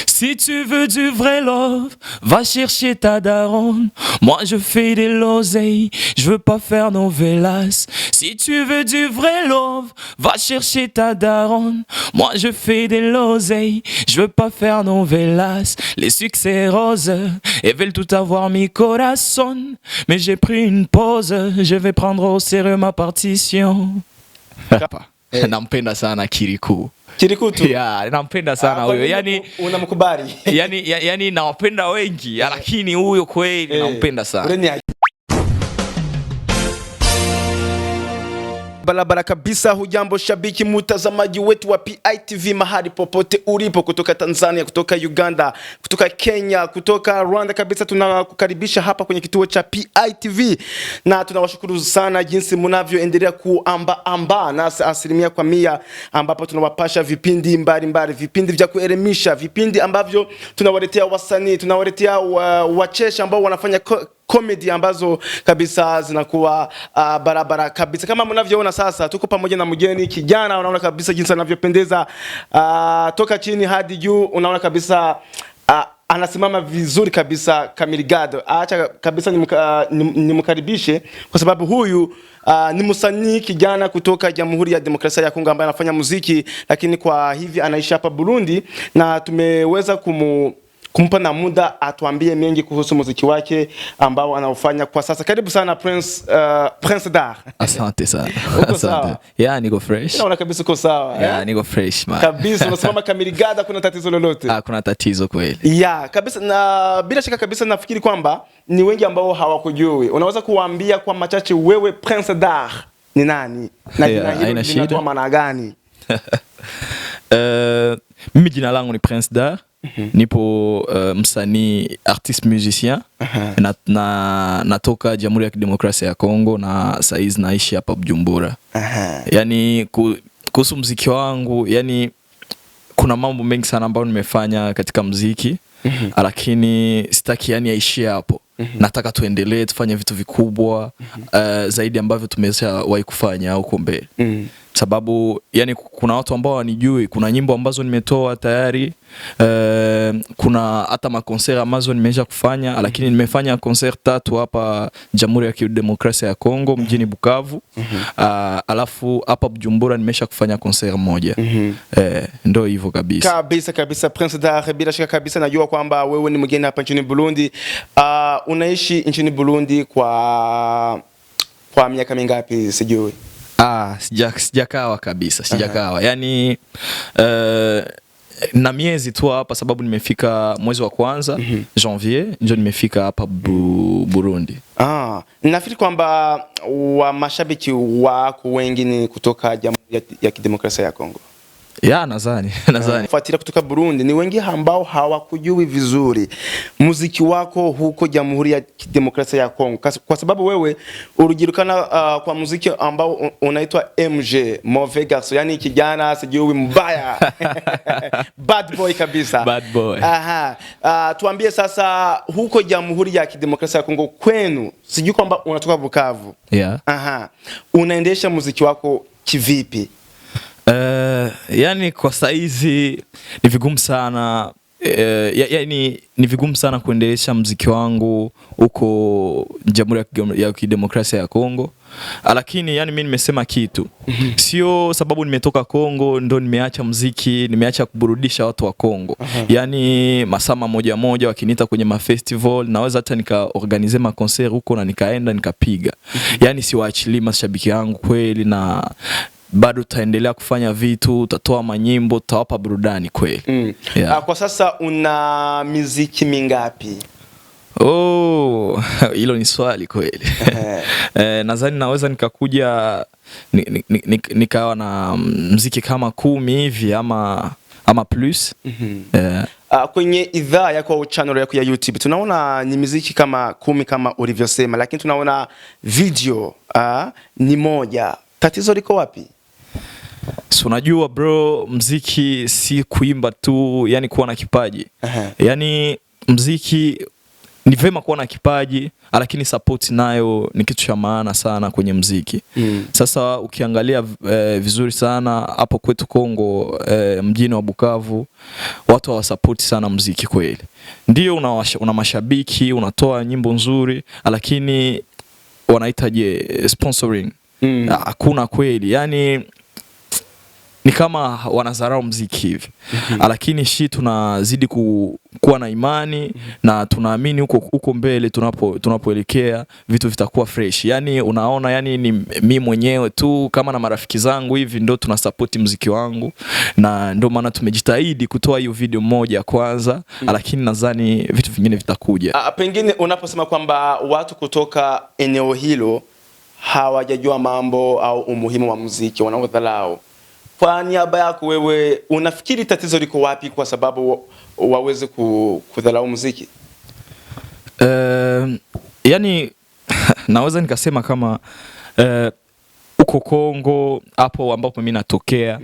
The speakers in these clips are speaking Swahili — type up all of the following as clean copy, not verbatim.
Si tu veux du vrai love, va chercher ta daronne. Moi je fais des l'oseille, je veux pas faire novelas. Si tu veux du vrai love, va chercher ta daronne. Moi je fais des l'oseille, je veux pas faire novelas. Les succès roses, elles veulent tout avoir mi corazon. Mais j'ai pris une pause, je vais prendre au sérieux ma partition. Nampenda sana Kirikou. Kirikou tu? Yeah, nampenda sana huyo. Yani unamkubali? Yani nawapenda wengi, lakini huyo kweli nampenda sana. Barabara kabisa. Hujambo shabiki mtazamaji wetu wa PITV mahali popote ulipo, kutoka Tanzania, kutoka Uganda, kutoka Kenya, kutoka Rwanda kabisa, tunakukaribisha hapa kwenye kituo cha PITV na tunawashukuru sana jinsi mnavyoendelea kuamba na 100% ambapo tunawapasha vipindi mbalimbali, vipindi vya kuelimisha, vipindi ambavyo tunawaletea wasanii, tunawaletea wachesha ambao wanafanya comedy ambazo kabisa zinakuwa barabara kabisa. Kama mnavyoona sasa tuko pamoja na mgeni kijana, unaona kabisa jinsi anavyopendeza toka chini hadi juu, unaona kabisa anasimama vizuri kabisa. Kamiligado, acha kabisa nimkaribishe kwa sababu huyu ni msanii kijana kutoka Jamhuri ya Demokrasia ya Kongo ambaye anafanya muziki, lakini kwa hivi anaishi hapa Burundi na tumeweza kumpa na muda atuambie mengi kuhusu muziki wake ambao anaufanya kwa sasa. Karibu sana Prince Dar. Asante sana. Asante. Yeah, niko fresh. Naona kabisa uko sawa. Yeah, niko fresh man. Kabisa unasimama Kamiligado, kuna tatizo lolote? Kuna tatizo kweli. Yeah, kabisa, na bila shaka kabisa nafikiri kwamba ni wengi ambao hawakujui. Unaweza kuwaambia kwa machache wewe Prince Dar ni nani? Na jina hilo lina maana gani? Mimi jina langu ni Prince Dar. Nipo msanii, artiste musicien. Natoka Jamhuri ya Kidemokrasia ya Kongo na saizi naishi hapa Bujumbura. Yani kuhusu muziki wangu, yani kuna mambo mengi sana ambayo nimefanya katika muziki, lakini sitaki yani yaishie hapo. Nataka tuendelee, tufanye vitu vikubwa zaidi ambavyo tumeshawahi kufanya huko mbele. Sababu yani kuna watu ambao wanijui, kuna nyimbo ambazo nimetoa tayari, kuna hata makonsert ambazo nimesha kufanya, lakini nimefanya concert 3 hapa Jamhuri ya Kidemokrasia ya Kongo mjini Bukavu. Alafu hapa Bujumbura nimesha kufanya concert moja. Ndio hivyo kabisa. Kabisa Prince Dar, bila shaka kabisa najua kwamba wewe ni mgeni hapa nchini Burundi. Unaishi nchini Burundi kwa miaka mingapi sijui? Sijakawa kabisa, sijakawa. Yani na miezi tu hapa, sababu nimefika mwezi wa kwanza, Janvier, ndio nimefika hapa Burundi. Nafikiri kwamba wa mashabiki wako wengi ni kutoka Jamhuri ya Kidemokrasia ya Kongo. Ya, nadhani. Fuatilia kutoka Burundi ni wengi ambao hawakujui vizuri muziki wako huko Jamhuri ya Kidemokrasia ya Kongo, kwa sababu wewe ulijulikana kwa muziki ambao unaitwa MG, Mauvais Garçon, yani kijana sijui mbaya. Bad boy kabisa. Bad boy. Tuambie sasa, huko Jamhuri ya Kidemokrasia ya Kongo kwenu, sijui kwamba unatoka Bukavu. Yeah. Unaendesha muziki wako kivipi? Yani kwa saizi ni vigumu sana, yani ni vigumu sana kuendelesha muziki wangu huko Jamhuri ya Kidemokrasia ya Kongo. Lakini yani mimi nimesema kitu, sio sababu nimetoka Kongo ndo nimeacha muziki, nimeacha kuburudisha watu wa Kongo. Yani masama moja wakiniita kwenye mafestival, naweza hata nikaorganize ma concert huko na nikaenda nikapiga. Yani siwaachili mashabiki yangu kweli, na bado tutaendelea kufanya vitu, tutatoa manyimbo, tutawapa burudani kweli. Kwa sasa una muziki mingapi? Hilo ni swali kweli. Nadhani naweza nikakuja nikawa na muziki kama 10 hivi ama plus. Kwenye idhaa yako channel yako ya YouTube tunaona ni muziki kama 10 kama ulivyosema, lakini tunaona video ni moja. Tatizo liko wapi? So unajua bro, muziki si kuimba tu, yani kuwa na kipaji. Yani muziki ni vema kuwa na kipaji, lakini support nayo ni kitu cha maana sana kwenye muziki. Sasa ukiangalia vizuri sana hapo kwetu Kongo, mjini wa Bukavu, watu hawasupport sana muziki kweli. Ndio una mashabiki, unatoa nyimbo nzuri, lakini wanaitaje sponsoring hakuna kweli. Yani ni kama wanazarau muziki hivi. Lakini tunazidi kuwa na imani na tunaamini huko mbele tunapoelekea vitu vitakuwa fresh. Yani unaona, yani ni mimi mwenyewe tu kama na marafiki zangu hivi ndio tunasupport muziki wangu, na ndio maana tumejitahidi kutoa hiyo video moja kwanza, lakini nadhani vitu vingine vitakuja. Pengine unaposema kwamba watu kutoka eneo hilo hawajajua mambo au umuhimu wa muziki, wanaodharau, kwa niaba yako wewe unafikiri tatizo liko wapi kwa sababu waweze kudharau muziki? Yani naweza nikasema kama uko Kongo hapo ambapo mimi natokea,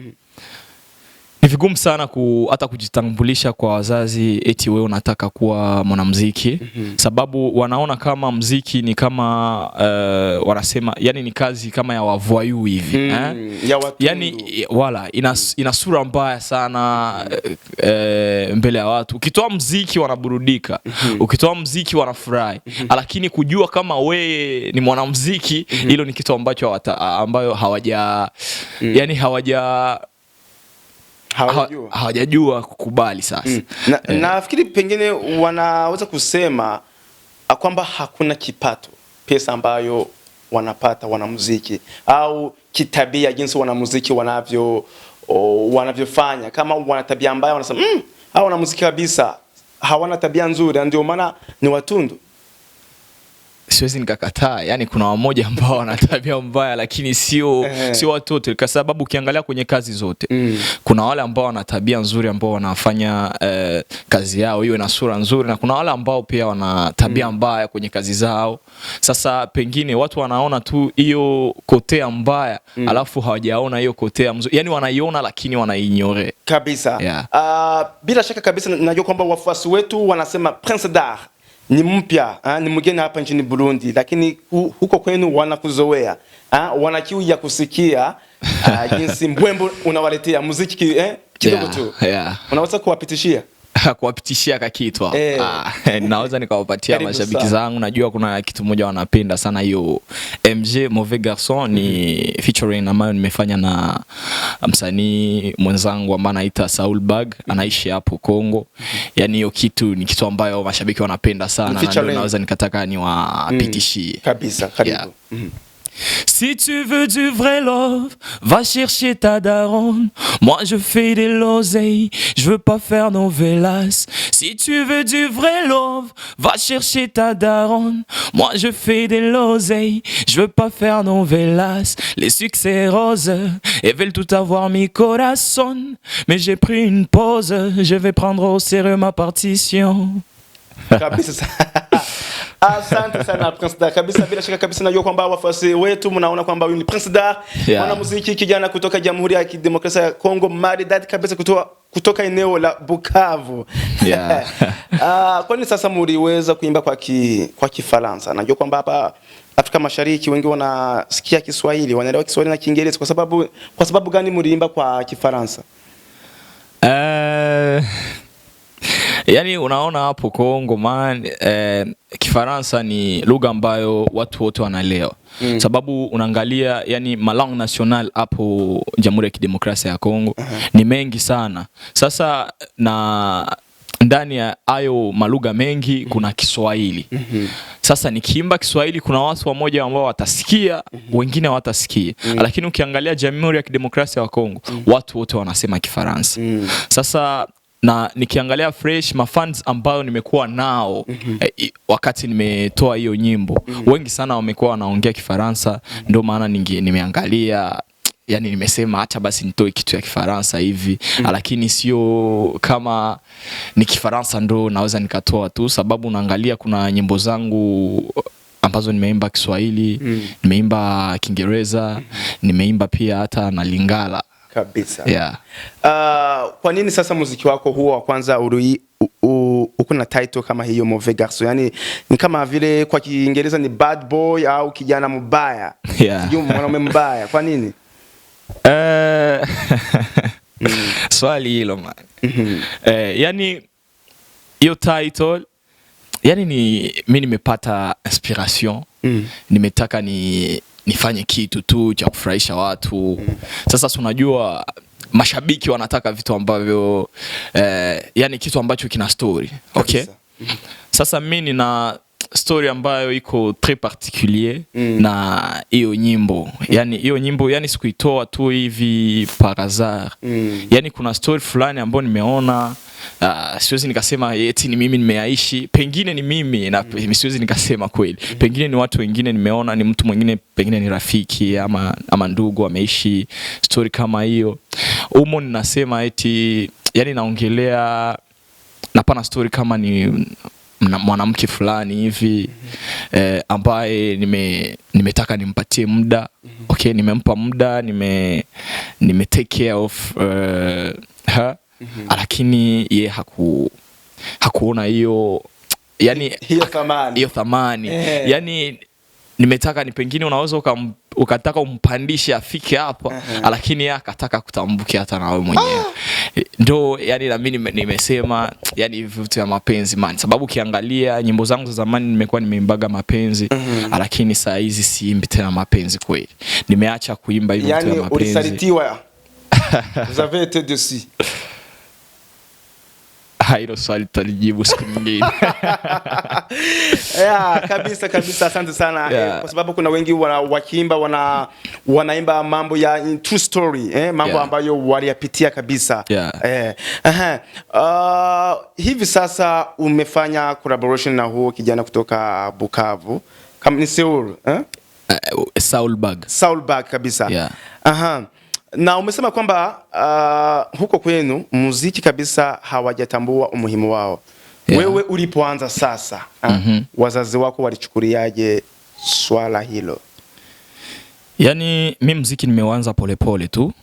ni vigumu sana hata kujitambulisha kwa wazazi eti wewe unataka kuwa mwanamuziki. Sababu wanaona kama muziki ni kama wanasema yani ni kazi kama ya wavoyu hivi. Yani wala ina sura mbaya sana mbele ya watu. Ukitoa muziki wanaburudika, ukitoa muziki wanafurahi, lakini kujua kama wewe ni mwanamuziki, hilo ni kitu ambayo hawajajua kukubali sasa. Nafikiri pengine wanaweza kusema kwamba hakuna kipato, pesa ambayo wanapata wanamuziki, au kitabia jinsi wanamuziki wanavyofanya. Kama wana tabia mbaya wanasema hao wanamuziki kabisa hawana tabia nzuri, ndio maana ni watundu. Siwezi nikakataa, yani kuna wamoja ambao wana tabia mbaya, lakini sio watu wote, kwa sababu ukiangalia kwenye kazi zote kuna wale ambao wana tabia nzuri ambao wanafanya kazi yao iwe na sura nzuri, na kuna wale ambao pia wana tabia mbaya kwenye kazi zao. Sasa pengine watu wanaona tu hiyo kotea mbaya, alafu hawajaona hiyo kotea mzuri, yani wanaiona lakini wanaignore kabisa. Bila shaka kabisa najua kwamba wafuasi wetu wanasema Prince Dar ni mpya, ni mgeni hapa nchini Burundi, lakini huko kwenu wanakuzoea, wana kiu ya kusikia jinsi mbwembo unawaletea muziki kidogo tu. Unaweza kuwapitishia kakitwa. Naweza nikawapatia mashabiki zangu. Najua kuna kitu moja wanapenda sana, hiyo MJ Mauvais Garçon ni featuring ambayo nimefanya na msanii mwenzangu ambaye anaitwa Saul Bag, anaishi hapo Kongo. Yani hiyo kitu ni kitu ambayo mashabiki wanapenda sana, na ndio naweza nikataka niwapitishie kabisa. Karibu. Si tu veux du vrai love, va chercher ta daronne. Moi je fais des l'oseille, je veux pas faire novelas. Si tu veux du vrai love, va chercher ta daronne. Moi je fais des l'oseille, je veux pas faire novelas. Les succès roses, elles veulent tout avoir mi corazon. Mais j'ai pris une pause, je vais prendre au sérieux ma partition. Asante sana Prince Dar kabisa. Bila shaka kabisa najua kwamba wafuasi wetu mnaona kwamba huyu ni Prince Dar, mwanamuziki kijana kutoka Jamhuri ya Kidemokrasia ya Kongo, maridadi kabisa kutoka eneo la Bukavu. Kwani sasa mliweza kuimba kwa Kifaransa? Najua kwamba hapa Afrika Mashariki wengi wanasikia Kiswahili, wanaelewa Kiswahili na Kiingereza. Kwa sababu gani mliimba kwa Kifaransa? Yani unaona hapo Kongo Kifaransa ni lugha ambayo watu wote wanaelewa. Sababu unaangalia yani malangue national hapo Jamhuri ya Kidemokrasia ya Kongo ni mengi sana. Sasa na ndani ya hayo malugha mengi kuna Kiswahili. Sasa nikiimba Kiswahili kuna watu wamoja ambao watasikia, wengine hawatasikia. Lakini ukiangalia Jamhuri ya Kidemokrasia ya Kongo watu wote wanasema Kifaransa. Sasa na nikiangalia fresh mafans ambao nimekuwa nao wakati nimetoa hiyo nyimbo, wengi sana wamekuwa wanaongea Kifaransa. Ndio maana nimeangalia, yani nimesema acha basi nitoe kitu ya Kifaransa hivi. Lakini sio kama ni Kifaransa ndo naweza nikatoa tu, sababu unaangalia kuna nyimbo zangu ambazo nimeimba Kiswahili, nimeimba Kiingereza, nimeimba pia hata na Lingala kabisa. Kwa nini sasa muziki wako huo wa kwanza uko na title kama hiyo mauvais garçon, yani ni kama vile kwa Kiingereza ni bad boy au kijana mbaya. Yeah. Mwanaume mbaya. Kwa nini? Swali hilo man. Yani hiyo title, yani mimi nimepata inspiration. Nimetaka nifanye kitu tu cha kufurahisha watu. Sasa unajua mashabiki wanataka vitu ambavyo yani kitu ambacho kina story. Okay? Sasa mimi nina story ambayo iko très particulier na hiyo nyimbo. Yani hiyo nyimbo yani sikuitoa tu hivi par hasard. Yani kuna story fulani ambayo nimeona, siwezi nikasema eti ni mimi nimeyaishi, pengine ni mimi na siwezi nikasema kweli. Pengine ni watu wengine nimeona, ni mtu mwingine, pengine ni rafiki ama ndugu ameishi story kama hiyo. Umo ninasema eti yani naongelea napana story kama ni mwanamke fulani hivi ambaye nimetaka nimpatie muda. Okay, nimempa muda, nime take care of her. Lakini ye hakuona hiyo yani hiyo thamani. Yani nimetaka ni pengine unaweza ukataka umpandishe afike hapa, lakini yeye akataka kutambukia hata na wewe mwenyewe. Ndio yani na mimi nimesema yani vitu ya mapenzi man, sababu ukiangalia nyimbo zangu za zamani nimekuwa nimeimbaga mapenzi, lakini saa hizi siimbi tena mapenzi kweli. Nimeacha kuimba hivyo vitu ya mapenzi. Yani ulisalitiwa. Vous avez été dessus. Hilo swali tutajibu siku nyingine. Yeah, kabisa asante sana. Kwa sababu kuna wengi wakiimba wanaimba mambo ya true story, mambo ambayo waliyapitia kabisa. Hivi sasa umefanya collaboration na huo kijana kutoka Bukavu, kama ni Seoul, Saulberg kabisa. Na umesema kwamba huko kwenu muziki kabisa hawajatambua umuhimu wao. Wewe ulipoanza sasa, wazazi wako walichukuliaje swala hilo? Yani mimi muziki nimeanza polepole tu.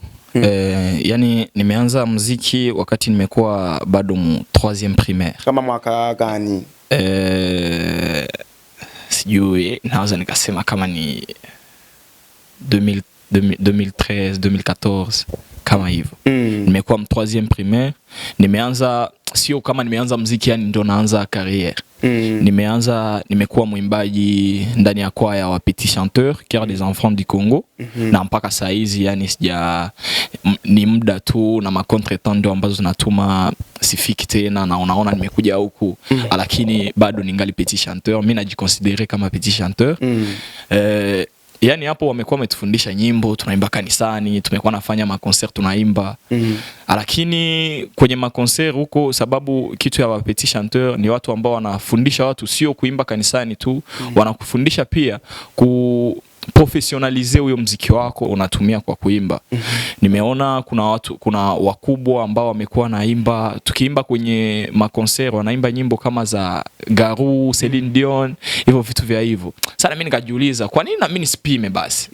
Yani nimeanza muziki wakati nimekuwa bado mu 3e primaire. Kama mwaka gani? Sijui, naweza nikasema kama ni 2013, 2014 kama hivyo. Nimekuwa mu 3e primaire. Nimeanza sio kama nimeanza muziki yani ndio naanza carrière. Nimekuwa mwimbaji ndani ya kwaya wa Petit Chanteur, Chœur des Enfants du Congo. Na mpaka saa hizi yani ni muda tu na macontretemps ndio ambazo zinatuma sifiki tena, na unaona nimekuja huku, lakini bado ningali Petit Chanteur. Mimi najiconsidérer kama Petit Chanteur. Yani hapo wamekuwa wametufundisha nyimbo, tunaimba kanisani, tumekuwa nafanya maconcert tunaimba. Lakini kwenye maconcert huko, sababu kitu ya Petit Chanteur ni watu ambao wanafundisha watu sio kuimba kanisani tu, wanakufundisha pia professionalize huyo muziki wako unatumia kwa kuimba. Nimeona kuna wakubwa ambao wamekuwa naimba, tukiimba kwenye maconcert wanaimba nyimbo kama za Garou, Celine Dion, hivyo vitu vya hivyo. Sasa mimi nikajiuliza kwa nini na mimi nisipime basi.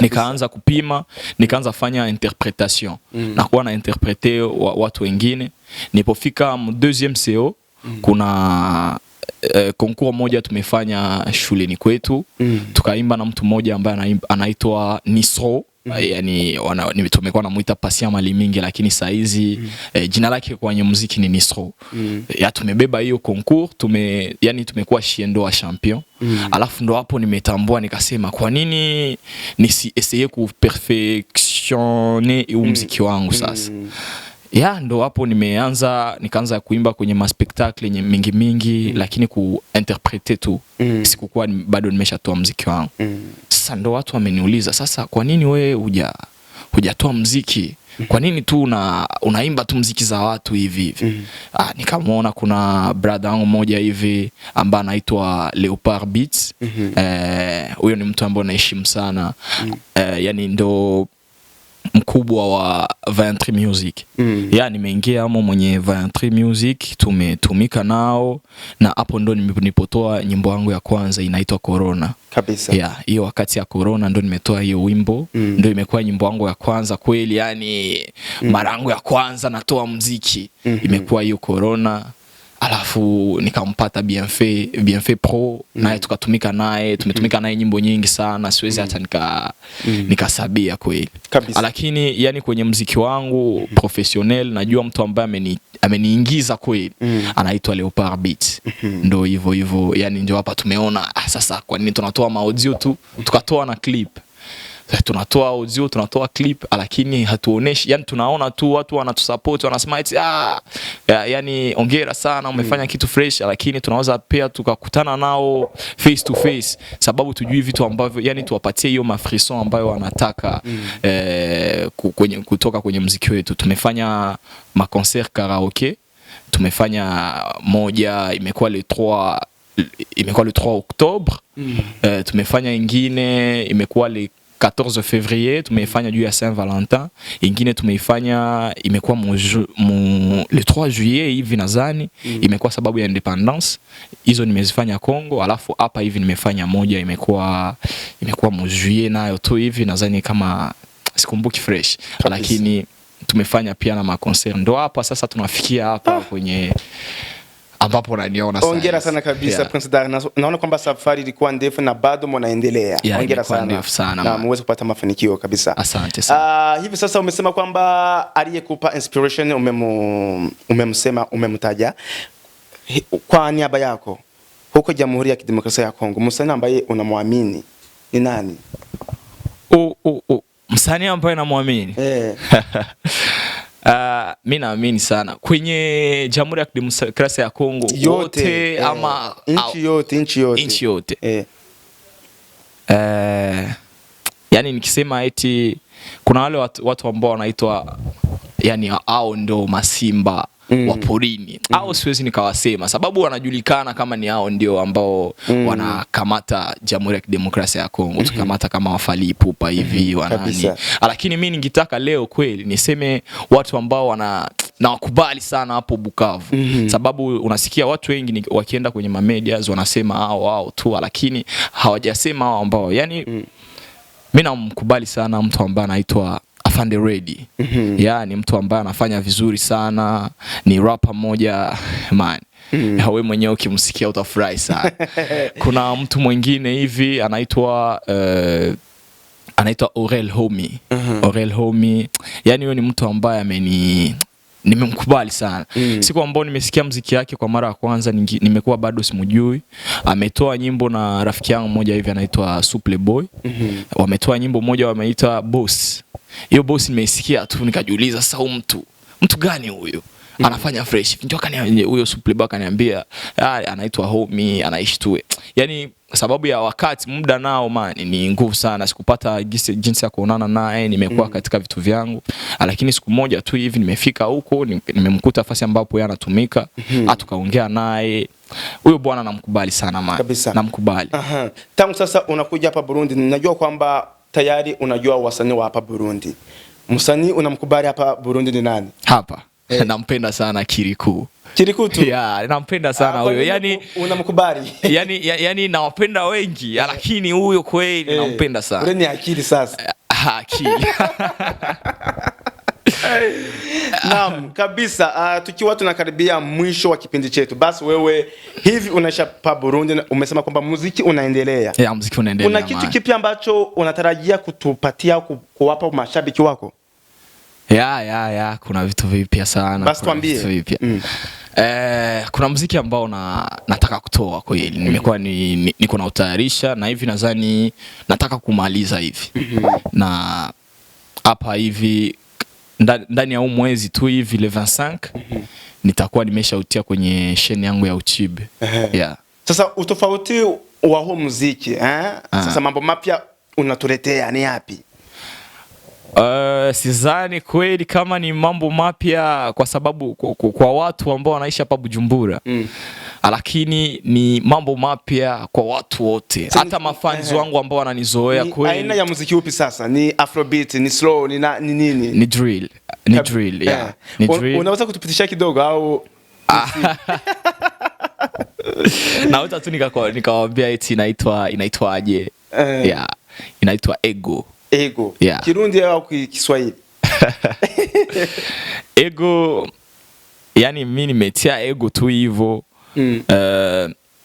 Nikaanza kupima, nikaanza fanya interpretation. Na kuwa na interprete watu wengine. Nilipofika mu 2e CO, kuna concours moja tumefanya shuleni kwetu. Tukaimba na mtu mmoja ambaye anaitwa Nisro. Yani tumekuwa namuita Patient Malimingi, lakini saa hizi jina lake kwenye muziki ni Nisro. Ya tumebeba hiyo concours, yani tumekuwa shiendo wa champion. Alafu ndo hapo nimetambua, nikasema kwa nini essayer ku perfectionner muziki wangu sasa. Ndo hapo nikaanza kuimba kwenye maspektakle mingi, lakini kuinterprete tu. Sikukuwa bado nimeshatoa muziki wangu. Sasa ndo watu wameniuliza, sasa kwa nini wewe hujatoa muziki? Kwa nini tu unaimba tu muziki za watu hivi? Nikamwona kuna brother wangu mmoja hivi ambaye anaitwa Leopard Beats. Huyo ni mtu ambaye naheshimu sana. Yani ndo mkubwa wa Vantry Music. Nimeingia amo mwenye Vantry Music, tumetumika nao, na hapo ndo nilipotoa nyimbo yangu ya kwanza inaitwa Corona. Kabisa. Hiyo wakati ya Corona ndo nimetoa hiyo wimbo. Ndo imekuwa nyimbo yangu ya kwanza kweli, yani mara yangu ya kwanza natoa muziki. Imekuwa hiyo Corona. alafu nikampata Bienfait Pro naye tukatumika naye, tumetumika naye nyimbo nyingi sana, siwezi hata nikasabia kweli. Lakini yani kwenye muziki wangu professionnel najua mtu ambaye ameniingiza kweli anaitwa Leopard Beats. Ndio hivyo yani ndio hapa tumeona sasa kwa nini tunatoa audio tu tukatoa na clip. Tunatoa audio, tunatoa clip, lakini hatuoneshi, yani tunaona tu watu wanatusupport, wanasema yani hongera sana umefanya kitu fresh, lakini tunaweza pia tukakutana nao face to face sababu tujui vitu ambavyo yani tuwapatie hiyo mafrisson ambayo wanataka kutoka kwenye muziki wetu. Tumefanya ma concert karaoke, tumefanya moja imekuwa le 3 Octobre, tumefanya ingine imekuwa le 14 février, tumeifanya juu ya Saint-Valentin. Ingine tumeifanya imekuwa le 3 juillet hivi nadhani, imekuwa sababu ya independence. Hizo nimezifanya Kongo, alafu hapa hivi nimefanya moja imekuwa juillet nayo tu hivi nadhani kama sikumbuki fresh. Lakini tumefanya pia na ma concert. Ndo hapa sasa tunafikia hapa kwenye ambapo unaniona sasa. Hongera sana kabisa Prince Dar. Naona kwamba safari ilikuwa ndefu na bado mnaendelea. Hongera sana. Na muweze kupata mafanikio kabisa. Asante sana. Hivi sasa umesema kwamba aliyekupa inspiration umemtaja. Kwa niaba yako huko Jamhuri ya Kidemokrasia ya Kongo, msanii ambaye unamwamini ni nani? Msanii ambaye namwamini? Mimi naamini sana kwenye Jamhuri ya Kidemokrasia ya Kongo yote ama nchi yote. Yani nikisema eti kuna wale watu ambao wanaitwa yani hao ndio masimba wa porini. Hao siwezi nikawasema sababu wanajulikana kama ni hao ndio ambao wanakamata Jamhuri ya Kidemokrasia ya Kongo. Tukamata kama Wafali Ipupa hivi wanani. Lakini mimi ningetaka leo kweli niseme watu ambao na wakubali sana hapo Bukavu. Sababu unasikia watu wengi wakienda kwenye medias wanasema hao tu, lakini hawajasema hao ambao yani mimi namkubali sana mtu ambaye anaitwa Afande Ready. Yani mtu ambaye anafanya vizuri sana, ni rapper mmoja man. Wewe mwenyewe ukimsikia utafurahi sana. Kuna mtu mwingine hivi anaitwa Aurel Homie. Aurel Homie, yani yeye ni mtu ambaye nimemkubali sana. Siku ambao nimesikia muziki yake kwa mara ya kwanza nimekuwa bado simujui. Ametoa nyimbo na rafiki yangu mmoja hivi anaitwa Suple Boy. Wametoa nyimbo moja wameita Boss. Hiyo Boss nimeisikia tu nikajiuliza sasa mtu gani huyo? Anafanya fresh. Ndio huyo Suple Boy akaniambia anaitwa Homie, anaishi tu. Yani sababu ya wakati muda nao ni nguvu sana, sikupata jinsi ya kuonana naye, nimekuwa katika vitu vyangu. Lakini siku moja tu hivi nimefika huko, nimemkuta nafasi ambapo yeye anatumika, tukaongea naye. Huyo bwana namkubali sana namkubali. Tangu sasa unakuja hapa Burundi, ninajua kwamba tayari unajua wasanii wa hapa Burundi. Msanii unamkubali hapa Burundi ni nani? Hapa nampenda sana Kirikou tu. Nampenda sana huyo. Yani unamkubali. Yani nawapenda wengi, lakini huyo kweli nampenda sana. Ule ni akili sasa. Akili. Naam, kabisa. Tukiwa tunakaribia mwisho wa kipindi chetu, basi wewe hivi unaisha pa Burundi, umesema kwamba muziki unaendelea. Muziki unaendelea. Kuna kitu kipi ambacho unatarajia kutupatia kuwapa mashabiki wako? Kuna vitu vipya sana. Basi tuambie. Kuna muziki ambao nataka kutoa kweli. Nimekuwa niko na utayarisha na hivi nadhani nataka kumaliza hivi. Na hapa hivi ndani ya mwezi tu hivi le 25 nitakuwa nimeshautia kwenye chaîne yangu ya YouTube. Sasa utofauti wa huo muziki sasa mambo mapya unatuletea ni yapi? Sidhani kweli kama ni mambo mapya kwa sababu kwa watu ambao wanaishi hapa Bujumbura. Lakini ni mambo mapya kwa watu wote. Hata mafans wangu ambao wananizoea kweli. Aina ya muziki upi sasa? Ni Afrobeat, ni slow, ni nini? Ni drill. Ni drill. Unaweza kutupitisha kidogo au na uta tu nikawaambia eti inaitwa aje? Inaitwa Ego. Kirundi au Kiswahili? Ego, yani mimi nimetia ego tu hivyo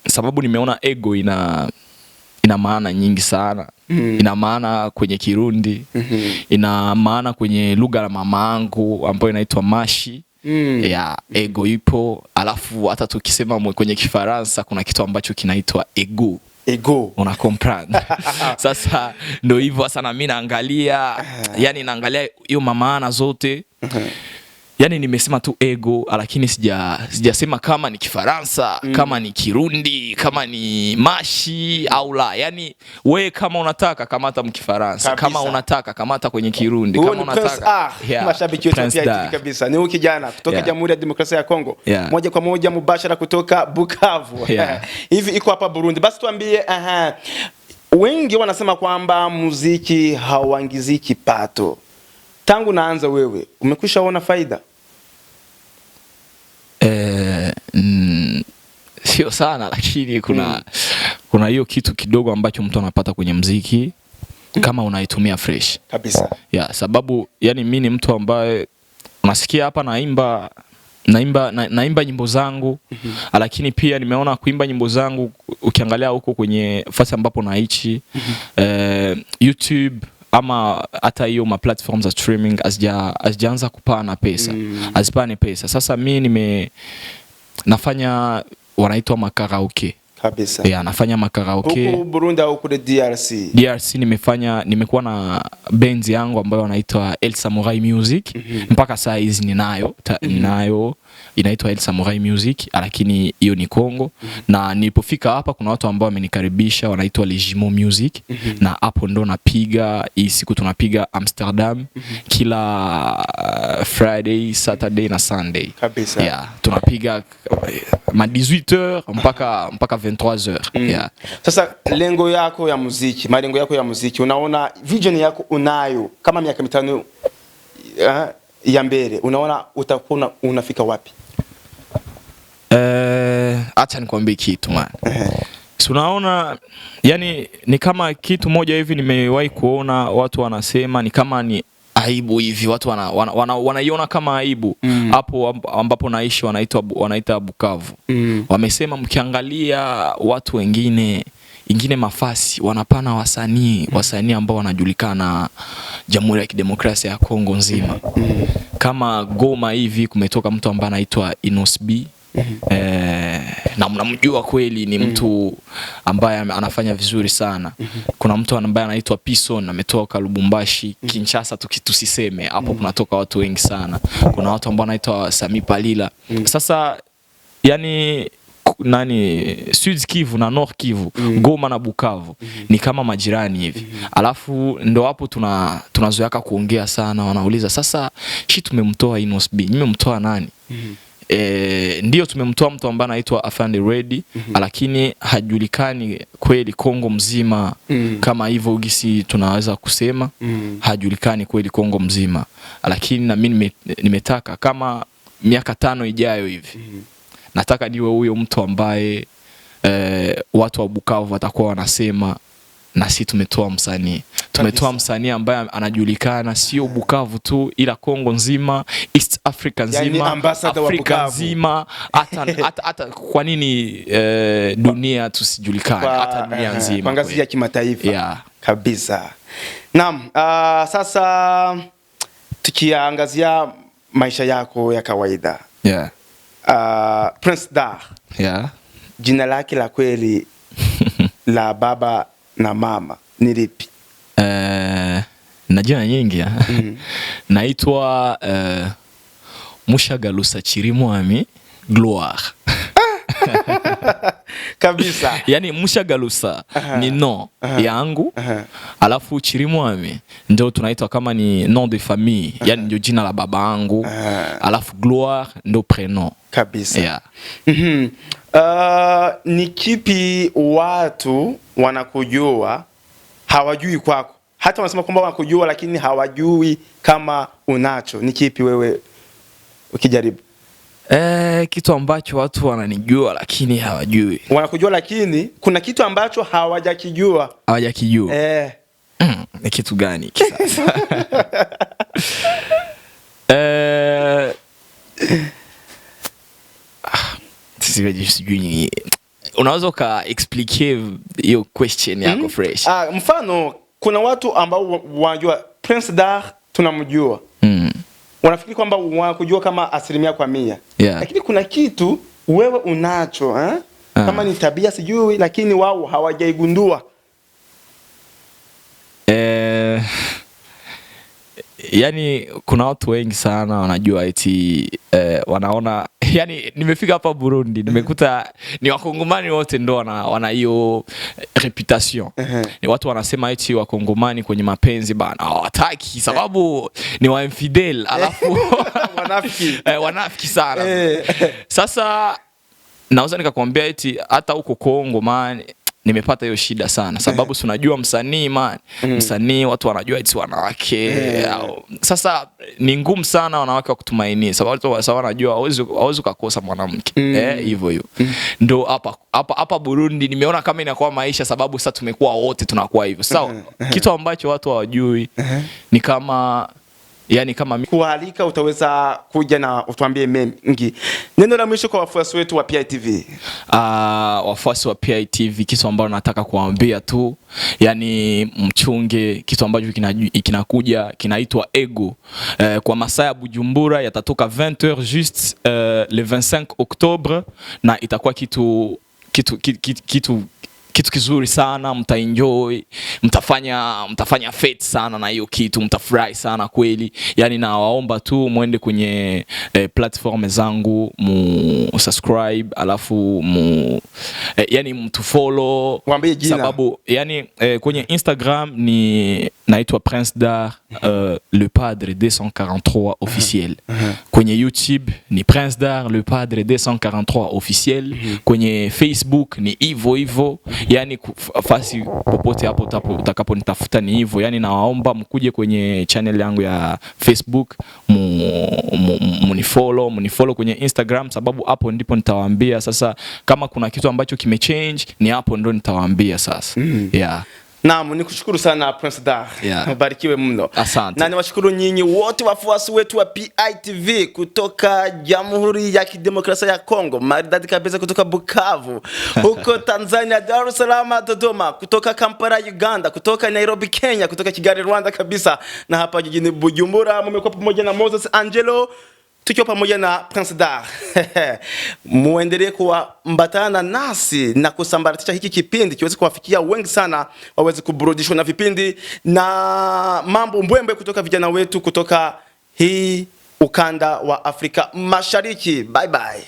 Sababu nimeona ego ina maana nyingi sana. Ina maana kwenye Kirundi, ina maana kwenye lugha la mamangu ambayo inaitwa mashi. Ya ego ipo, alafu hata tukisema kwenye Kifaransa kuna kitu ambacho kinaitwa ego. Una comprendre. Sasa ndio hivyo sana, mimi naangalia yani naangalia hiyo maana zote. Yani nimesema tu ego, lakini sijasema kama ni Kifaransa, kama ni Kirundi, kama ni mashi au la. Yani we kama unataka kamata mkifaransa, kama unataka kamata kwenye Kirundi, kama unataka. Mashabiki wetu pia kabisa. Ni huyu kijana kutoka Jamhuri ya Demokrasia ya Kongo. Moja kwa moja mubashara kutoka Bukavu. Hivi iko hapa Burundi. Basi tuambie, wengi wanasema kwamba muziki hauangizi kipato. Tangu naanza wewe, umekwishaona faida? Sio sana, lakini kuna hiyo kitu kidogo ambacho mtu anapata kwenye muziki kama unaitumia fresh. Kabisa. Sababu yani mimi ni mtu ambaye unasikia hapa naimba nyimbo zangu, lakini pia nimeona kuimba nyimbo zangu ukiangalia huko kwenye fasi ambapo naishi, YouTube ama hata hiyo ma platforms za streaming hazijaanza kupana pesa, hazipane pesa. Sasa mimi nafanya wanaitwa makaraoke. Kabisa. Nafanya makaraoke. Huko Burundi au kule DRC? DRC nimekuwa na band yangu ambayo wanaitwa El Samurai Music. Mpaka saa hizi ninayo inaitwa El Samurai Music, lakini hiyo ni Kongo. Na nilipofika hapa kuna watu ambao wamenikaribisha wanaitwa Legimo Music. Na hapo ndo napiga, hii siku tunapiga Amsterdam kila Friday, Saturday na Sunday. Kabisa. Tunapiga ma 18h mpaka 23h. Sasa lengo yako ya muziki, malengo yako ya muziki, unaona vision yako unayo kama miaka 5 ya mbele, unaona utakuwa unafika wapi? Acha nikwambie kitu man. Si unaona, yani ni kama kitu moja hivi nimewahi kuona watu wanasema ni kama ni aibu hivi, watu wanaiona kama aibu. Hapo ambapo naishi wanaita Bukavu. Wamesema mkiangalia watu wengine mafasi wanapana wasanii ambao wanajulikana Jamhuri ya Kidemokrasia ya Kongo nzima. Kama Goma hivi kumetoka mtu ambaye anaitwa Inosbi. Na mnamjua kweli, ni mtu ambaye anafanya vizuri sana. Kuna mtu ambaye anaitwa Pison ametoka Lubumbashi. Kinshasa tusiseme, hapo kunatoka watu wengi sana. Kuna watu ambao wanaitwa Sami Palila. Sasa yani Sud Kivu na Nord Kivu, Goma na Bukavu ni kama majirani hivi. Alafu ndo hapo tunazoeaka kuongea sana, wanauliza sasa tumemtoa Inosbi, nimemtoa nani? Ndio tumemtoa mtu ambaye anaitwa Afande Ready, lakini hajulikani kweli Kongo mzima. Kama hivyo ugisi tunaweza kusema hajulikani kweli Kongo mzima. Lakini na mimi nimetaka kama miaka 5 ijayo hivi, nataka niwe huyo mtu ambaye watu wa Bukavu watakuwa wanasema na sisi tumetoa msanii. Tumetoa msanii ambaye anajulikana sio Bukavu tu, ila Kongo nzima, East Africa nzima, yani Afrika nzima, hata kwa nini dunia tusijulikane, hata dunia nzima kwa ngazi ya kimataifa. Kabisa. Naam, sasa tukiangazia maisha yako ya kawaida. Prince Dar. Jina lake la kweli la baba na mama ni lipi? Na jina nyingi. Naitwa Mushagalusa Chirimwami Gloire. Kabisa. Yani Mushagalusa ni no yangu. Alafu Chirimwami ndio tunaitwa kama ni nom de famille, yani ndio jina la baba yangu. Alafu Gloire ndio prenom. Kabisa. Ni kipi watu wanakujua hawajui kwako? Hata wanasema kwamba wanakujua lakini hawajui kama unacho. Ni kipi wewe ukijaribu? Kitu ambacho watu wananijua lakini hawajui. Wanakujua lakini kuna kitu ambacho hawajakijua. Ni kitu gani sasa? sijui unaweza ukaexplicate hiyo question yako fresh. Mfano kuna watu ambao wanajua Prince Dar tunamjua. Wanafikiri kwamba wanakujua kama 100%. Lakini kuna kitu wewe unacho kama ni tabia sijui, lakini wao hawajaigundua. Yani kuna watu wengi sana wanajua eti wanaona yani nimefika hapa Burundi nimekuta ni wakongomani wote ndo wana hiyo reputation. Ni watu wanasema eti wakongomani kwenye mapenzi bana hawataki sababu ni wa infidel alafu wanafiki sana. Sasa naweza nikakwambia eti hata huko Kongo man nimepata hiyo shida sana sababu unajua msanii man, msanii watu wanajua eti wanawake. Sasa ni ngumu sana wanawake wa kutumainia sababu watu wanajua hawezi kukosa mwanamke. Hivyo ndo hapa Burundi nimeona kama inakuwa maisha sababu sasa tumekuwa wote tunakuwa hivyo. Sawa, kitu ambacho watu hawajui ni kama yani kama kualika utaweza kuja na utuambie mengi. Neno la mwisho kwa wafuasi wetu wa PITV. Wafuasi wa PITV kitu ambacho nataka kuambia tu yani mchunge kitu ambacho kinakuja kinaitwa Ego. Kwa masaa ya Bujumbura yatatoka 20h juste le 25 Octobre na itakuwa kitu kizuri sana, mtaenjoy, mtafanya fete sana na hiyo kitu, mtafurahi sana kweli. Yani nawaomba tu muende kwenye platform zangu mu subscribe alafu yani mtu follow sababu yani kwenye Instagram ni naitwa Prince Dar le Padre 243 officiel. Kwenye YouTube ni Prince Dar le Padre 243 officiel. Kwenye Facebook ni hivyo. Yani fasi popote hapo utakapo nitafuta ni hivyo. Yani nawaomba mkuje kwenye channel yangu ya Facebook munifollow kwenye Instagram sababu hapo ndipo nitawaambia sasa kama kuna kitu ambacho kimechange, ni hapo ndo nitawaambia sasa. Naam, nikushukuru sana Prince Dar. Mbarikiwe mno. Asante. Na niwashukuru nyinyi wote wafuasi wetu wa PITV kutoka Jamhuri ya Kidemokrasia ya Kongo, maridadi kabisa kutoka Bukavu, huko Tanzania, Dar es Salaam, Dodoma, kutoka Kampala Uganda, kutoka Nairobi Kenya, kutoka Kigali Rwanda kabisa, na hapa jijini Bujumbura mmekuwa pamoja na Moses Angelo, tukiwa pamoja na Prince Dar. Muendelee kuambatana nasi na kusambaratisha hiki kipindi kiweze kuwafikia wengi sana, waweze kuburudishwa na vipindi na mambo mbwembwe kutoka vijana wetu kutoka hii ukanda wa Afrika Mashariki. Bye bye.